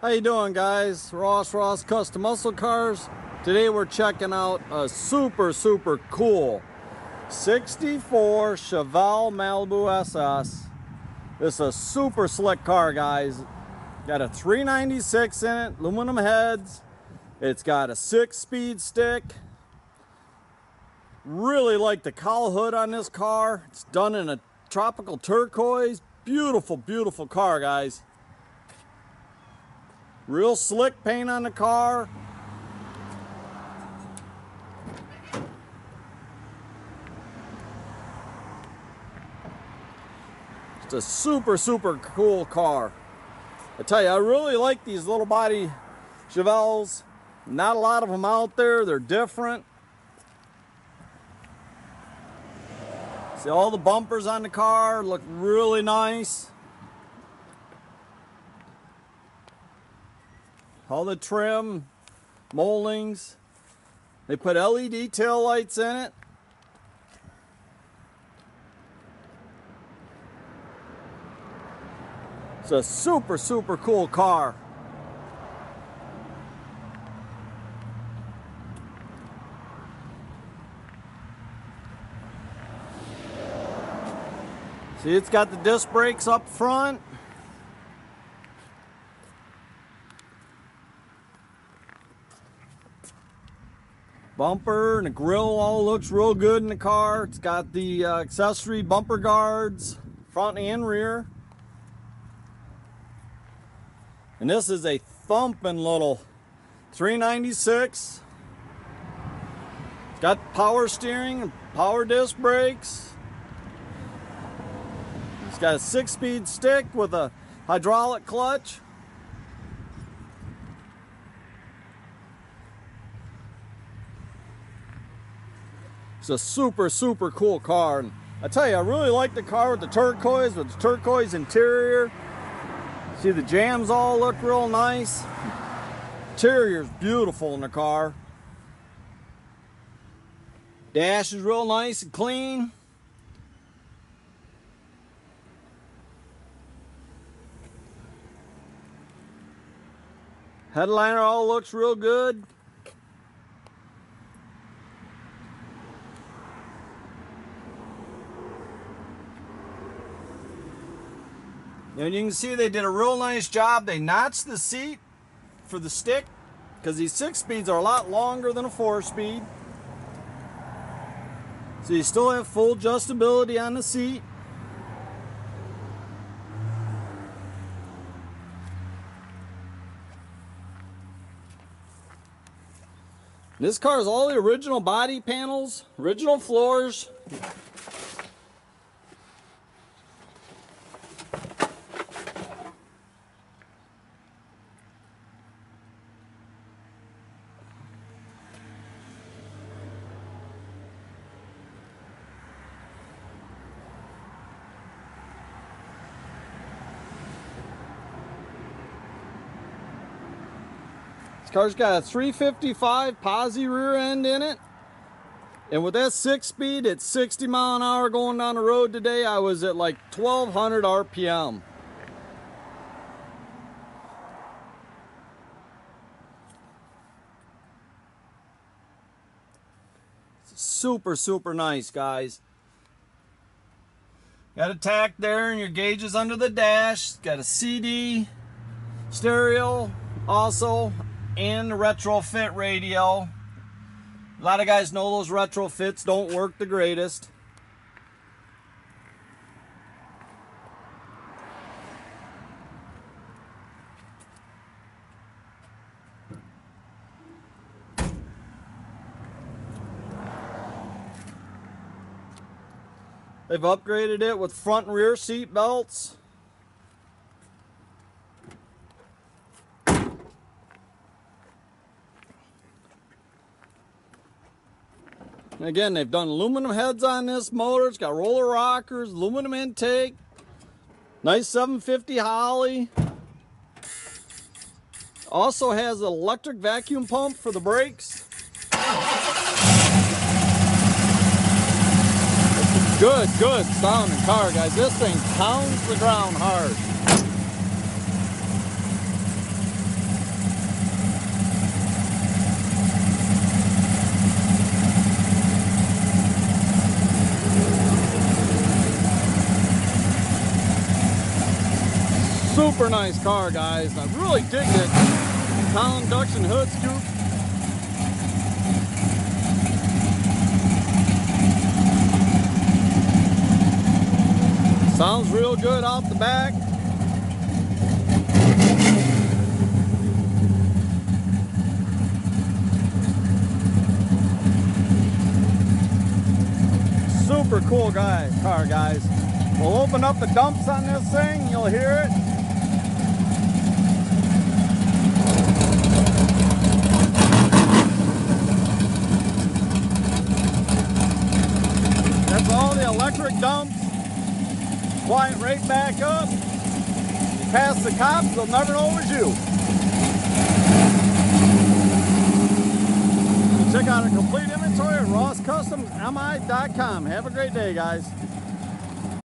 How you doing, guys? Ross Custom Muscle Cars. Today we're checking out a super cool 64 Chevelle Malibu SS. This is a super slick car, guys. Got a 396 in it, aluminum heads. It's got a 6-speed stick. Really like the cowl hood on this car. It's done in a tropical turquoise. Beautiful car, guys. Real slick paint on the car. It's a super cool car. I tell you, I really like these little body Chevelles. Not a lot of them out there. They're different. See, all the bumpers on the car look really nice. All the trim, moldings. They put LED taillights in it. It's a super cool car. See, it's got the disc brakes up front. Bumper and the grill all looks real good in the car. It's got the accessory bumper guards, front and rear. And this is a thumping little 396. It's got power steering and power disc brakes. It's got a 6-speed stick with a hydraulic clutch. It's a super cool car. And I tell you, I really like the car with the turquoise interior. See, the jams all look real nice. Interior's beautiful in the car. Dash is real nice and clean. Headliner all looks real good. And you can see they did a real nice job. They notched the seat for the stick because these 6-speeds are a lot longer than a 4-speed. So you still have full adjustability on the seat. This car has all the original body panels, original floors. This car's got a 355 posi rear end in it. And with that 6-speed at 60 mile an hour going down the road today, I was at like 1200 RPM. It's super nice, guys. Got a tach there and your gauges under the dash. Got a CD, stereo also, and the retrofit radio. A lot of guys know those retrofits don't work the greatest. They've upgraded it with front and rear seat belts. And again, they've done aluminum heads on this motor. It's got roller rockers, aluminum intake, nice 750 Holly. Also has an electric vacuum pump for the brakes. Good sounding car, guys. This thing pounds the ground hard. Super nice car, guys. I really dig it. Cowl induction hood scoop. Sounds real good out the back. Super cool car, guys. We'll open up the dumps on this thing. You'll hear it. That's all the electric dumps. Quiet right back up. You pass the cops, they'll never know it was you. Check out our complete inventory at rosscustomsmi.com. Have a great day, guys.